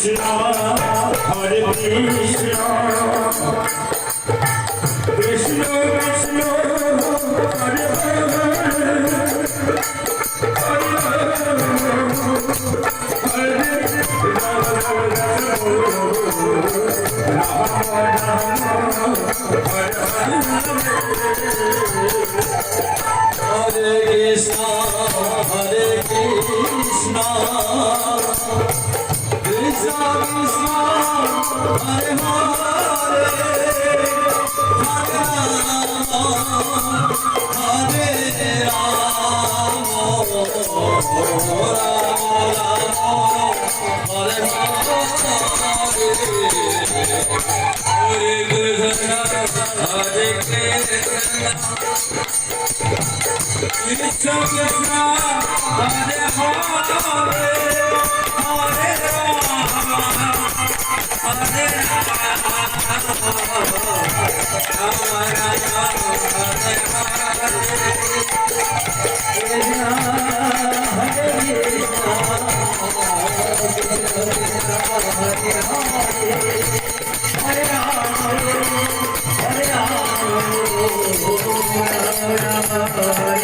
Krishna, Hare Krishna, Krishna Krishna, Hare Hare, Hare Krishna, Hare Krishna, Krishna Krishna, Hare Hare, Hare Hare Rama, Hare Krishna, Hare Krishna, Krishna Krishna, Hare Hare, Hare Rama, Hare Hare